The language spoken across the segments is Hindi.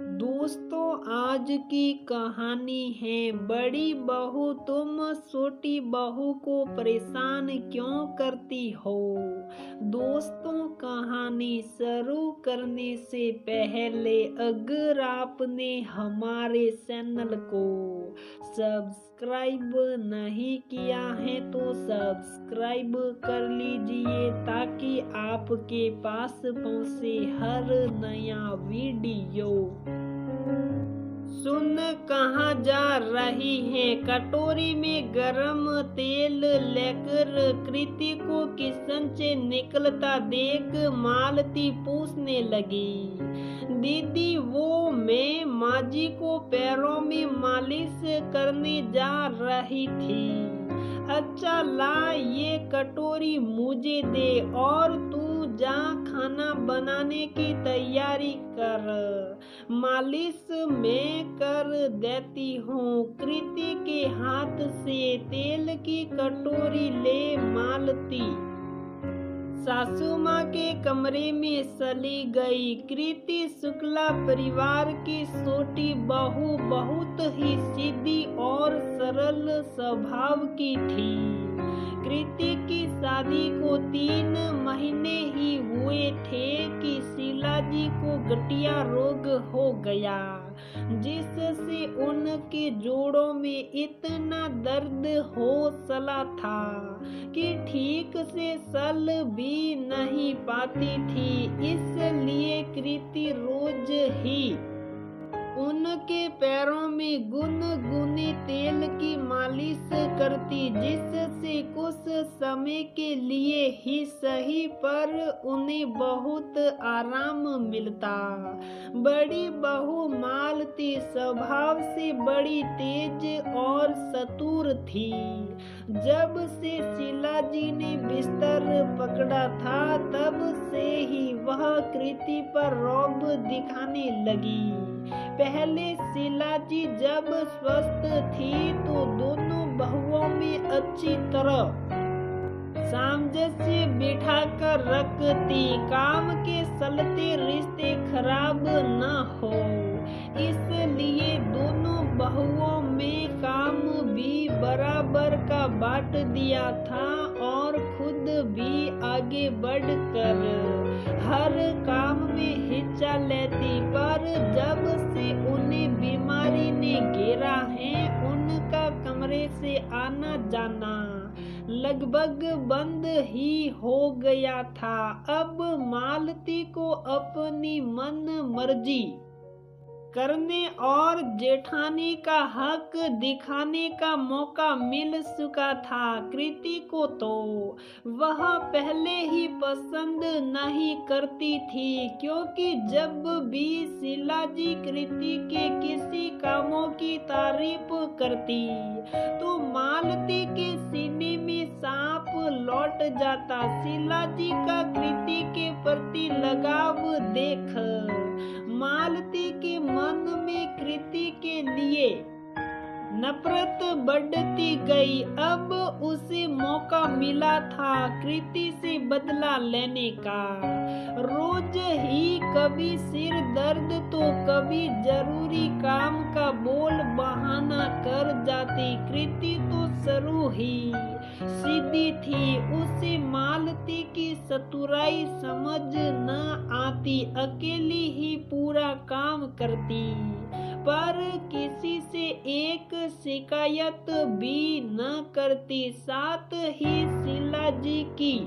दोस्तों, आज की कहानी है बड़ी बहू तुम छोटी बहू को परेशान क्यों करती हो। दोस्तों, कहानी शुरू करने से पहले अगर आपने हमारे चैनल को सब्सक्राइब नहीं किया है तो सब्सक्राइब कर लीजिए ताकि आपके पास पहुंचे हर नया वीडियो। सुन कहाँ जा रही है। कटोरी में गरम तेल लेकर कृति को किचन से निकलता देख मालती पूछने लगी, दीदी वो मैं माजी को पैरों में मालिश करने जा रही थी। अच्छा ला ये कटोरी मुझे दे और तू जा खाना बनाने की तैयारी कर, मालिश मैं कर देती हूँ। कृति के हाथ से तेल की कटोरी ले मालती सासू माँ के कमरे में चली गई। कृति शुक्ला परिवार की छोटी बहू बहुत ही सीधी और सरल स्वभाव की थी। कृति की शादी को 3 महीने ही हुए थे कि शीला जी को गठिया रोग हो गया, जिससे उनके जोड़ों में इतना दर्द हो चला था कि ठीक से चल भी नहीं पाती थी। इसलिए कृति रोज ही उनके पैरों में गुनगुने तेल की मालिश करती, जिससे कुछ समय के लिए ही सही पर उन्हें बहुत आराम मिलता। बड़ी बहू मालती स्वभाव से बड़ी तेज और चतुर थी। जब से शीला जी ने बिस्तर पकड़ा था तब से ही वह कृति पर रौब दिखाने लगी। पहले शीला जी जब स्वस्थ थी तो दोनों बहुओं में अच्छी तरह सामंजस्य बिठाकर रखती, काम के चलते रिश्ते खराब न हो, इसलिए दोनों बहुओं में काम भी बराबर का बांट दिया था और खुद भी आगे बढ़कर हर काम में हिस्सा लेती। पर जब से उन्हें बीमारी ने घेरा है उनका कमरे से आना जाना लगभग बंद ही हो गया था। अब मालती को अपनी मन मर्जी करने और जेठानी का हक दिखाने का मौका मिल चुका था। कृति को तो वह पहले ही पसंद नहीं करती थी, क्योंकि जब भी शीला जी कृति के किसी कामों की तारीफ करती तो मालती के सीने में सांप लौट जाता। शीला जी का कृति के प्रति लगाव देख मालती के मन में कृति के लिए नफरत बढ़ती गई। अब उसे मौका मिला था कृति से बदला लेने का। रोज ही कभी सिर दर्द तो कभी जरूरी काम का बोल बहाना कर जाती। कृति तो शुरू ही सीधी थी, उसे मालती की चतुराई समझ न आती, अकेली ही पूरा काम करती, पर किसी से एक शिकायत भी न करती। साथ ही शीला जी की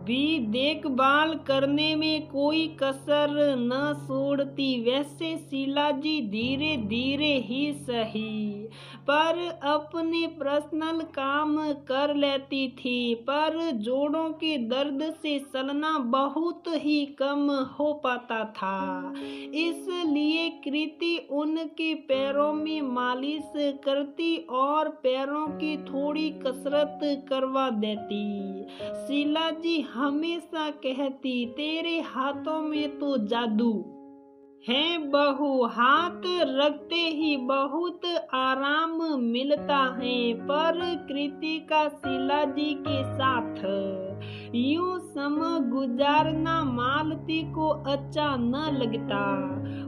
भी देखभाल करने में कोई कसर न छोड़ती। वैसे शीला जी धीरे धीरे ही सही पर अपने पर्सनल काम कर लेती थी, पर जोड़ों के दर्द से चलना बहुत ही कम हो पाता था। इसलिए कृति उनके पैरों में मालिश करती और पैरों की थोड़ी कसरत करवा देती। शीला जी हमेशा कहती, तेरे हाथों में तो जादू है बहू, हाथ रखते ही बहुत आराम मिलता है। पर कृति का शीला जी के साथ यूं समय गुजारना मालती को अच्छा न लगता,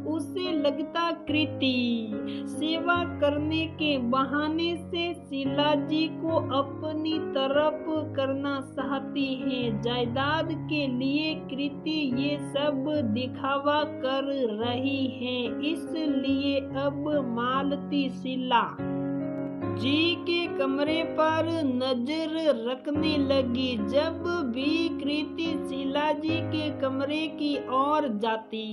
उसे लगता कृति सेवा करने के बहाने से शीला जी को अपनी तरफ करना चाहती है। जायदाद के लिए कृति ये सब दिखावा कर रही है, इसलिए अब मालती शीला जी के कमरे पर नजर रखने लगी। जब भी कृति शीला जी के कमरे की ओर जाती,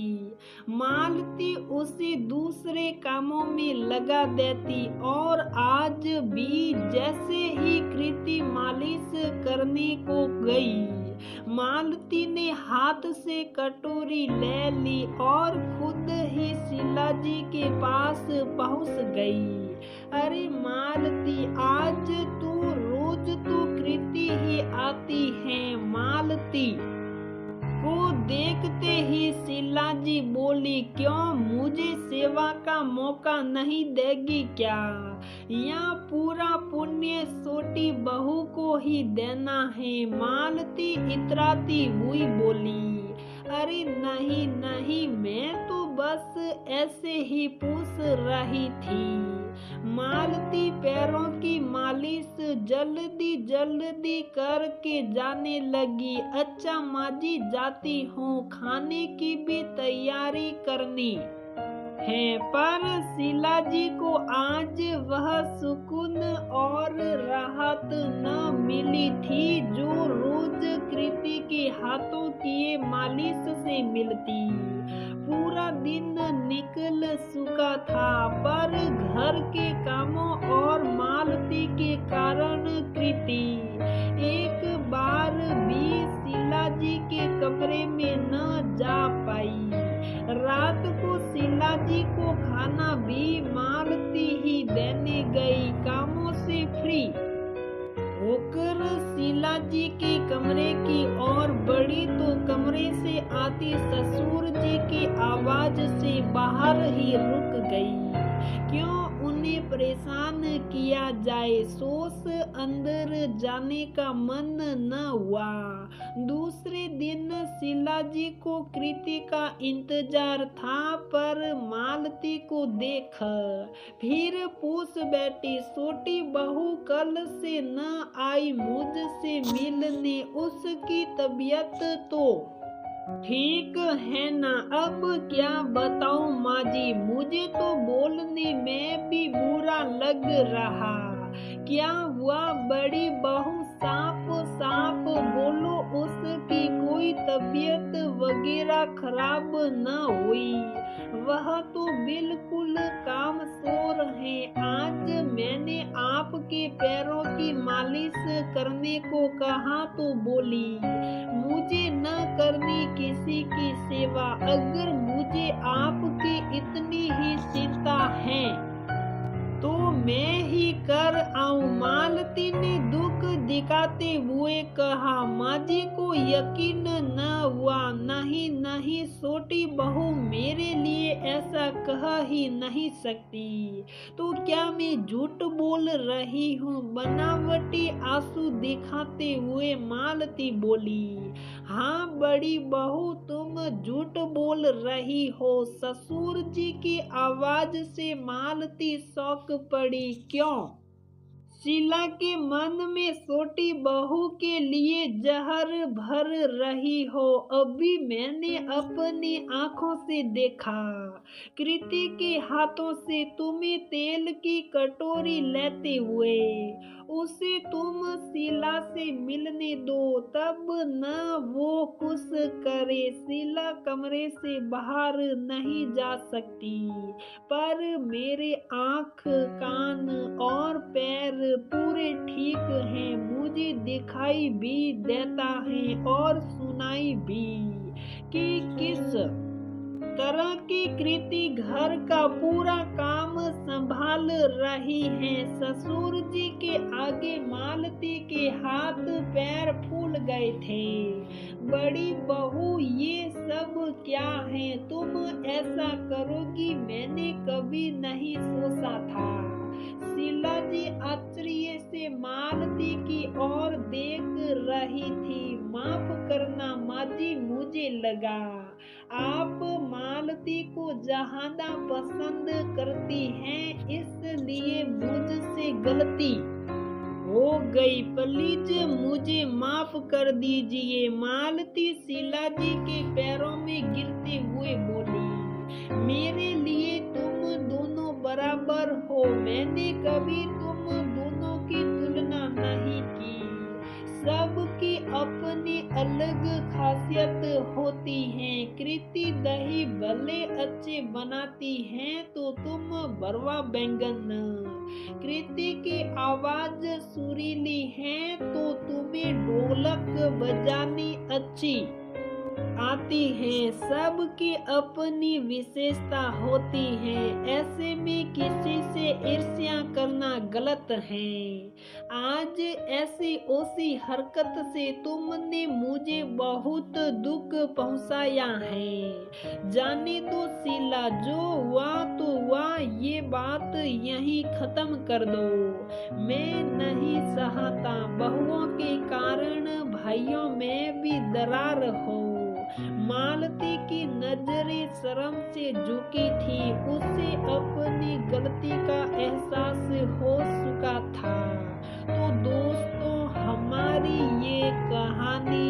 मालती उसे दूसरे कामों में लगा देती और आज भी जैसे ही कृति मालिश करने को गई, मालती ने हाथ से कटोरी ले ली और खुद ही शीला जी के पास पहुंच गई। अरे मालती, आज तू रोज तो कृति ही आती है। मालती को देखते ही शीला जी बोली, क्यों मुझे सेवा का मौका नहीं देगी क्या? यहाँ पूरा पुण्य छोटी बहू को ही देना है। मालती इतराती हुई बोली, अरे नहीं नहीं, मैं तो बस ऐसे ही पूछ रही थी। मालती पैरों की मालिश जल्दी जल्दी करके जाने लगी। अच्छा माजी, जाती हूँ, खाने की भी तैयारी करनी है। पर शीला जी को आज वह सुकून और राहत न मिली थी जो रोज कृति के हाथों किए मालिश से मिलती। पूरा दिन निकल चुका था, पर घर के कामों और मालती के कारण कृति एक बार भी शीला जी के कमरे में न जा पाई। रात को शीला जी को खाना भी मालती ही देने गई। कामों से फ्री होकर शीला जी के कमरे की ओर बढ़ी तो कमरे से आती ससुर जी की आवाज से बाहर ही रुक गई। क्यों उन्हें परेशान किया जाए, सोच अंदर जाने का मन न हुआ। दूसरे दिन शीला जी को कृति का इंतजार था, पर मालती को देख फिर पूछ बैठी, छोटी बहू कल से न आई मुझसे मिलने, उसकी तबीयत तो ठीक है ना? अब क्या बताऊं माजी, मुझे तो बोलने में भी बुरा लग रहा। क्या हुआ बड़ी बहू, साफ साफ बोलो, उसकी कोई तबीयत वगैरह खराब न हुई? वह तो बिल्कुल कामचोर है। आज मैंने आपके पैरों की मालिश करने को कहा तो बोली मुझे न करनी किसी की सेवा। अगर मुझे आपकी इतनी ही चिंता है तो मैं ही कर आऊं। मालती ने दुख दिखाते हुए कहा। माजी को यकीन न हुआ। नहीं नहीं छोटी बहू, मेरे लिए ऐसा कह ही नहीं सकती। तो क्या मैं झूठ बोल रही हूँ? बनावटी आंसू दिखाते हुए मालती बोली। हाँ बड़ी बहू, तुम झूठ बोल रही हो। ससुर जी की आवाज से मालती शौक पड़ी। क्यों? शीला के मन में छोटी बहू के लिए जहर भर रही हो। अभी मैंने अपनी आंखों से देखा, कृति के हाथों से तुम्हें तेल की कटोरी लेते हुए। उसे तुम शीला से मिलने दो, तब न वो कुछ करे। शीला कमरे से बाहर नहीं जा सकती, पर मेरे आँख, कान और पैर पूरे ठीक हैं। मुझे दिखाई भी देता है और सुनाई भी कि किस तरह की कृति घर का पूरा काम संभाल रही है। ससुर जी के आगे मालती के हाथ पैर फूल गए थे। बड़ी बहू, ये सब क्या है? तुम ऐसा करोगी मैंने कभी नहीं सोचा था। शीला जी आश्चर्य से मालती की ओर देख रही थी। माफ करना माँ जी, मुझे लगा आप मालती को ज्यादा पसंद करती हैं, इसलिए मुझसे गलती हो गई। प्लीज मुझे माफ कर दीजिए। मालती शीला जी के पैरों में गिरते हुए बोली, मेरे लिए तुम दोनों बराबर हो। मैंने कभी तुम दोनों की तुलना नहीं की। सबकी अपनी अलग खासियत होती है। कृति दही भले अच्छे बनाती हैं तो तुम भरवा बैंगन। कृति की आवाज सुरीली है तो तुम्हें ढोलक बजानी अच्छी आती है। सबकी अपनी विशेषता होती है, ऐसे में किसी से ईर्ष्या करना गलत है। आज ऐसी ओसी हरकत से तुमने मुझे बहुत दुख पहुंचाया है। जाने दो शीला, जो हुआ तो हुआ, ये बात यहीं खत्म कर दो। मैं नहीं चाहता बहुओं के कारण भाइयों में भी दरार हो। मालती की नजरें शर्म से झुकी थी। उसे अपनी गलती का एहसास हो चुका था। तो दोस्तों, हमारी ये कहानी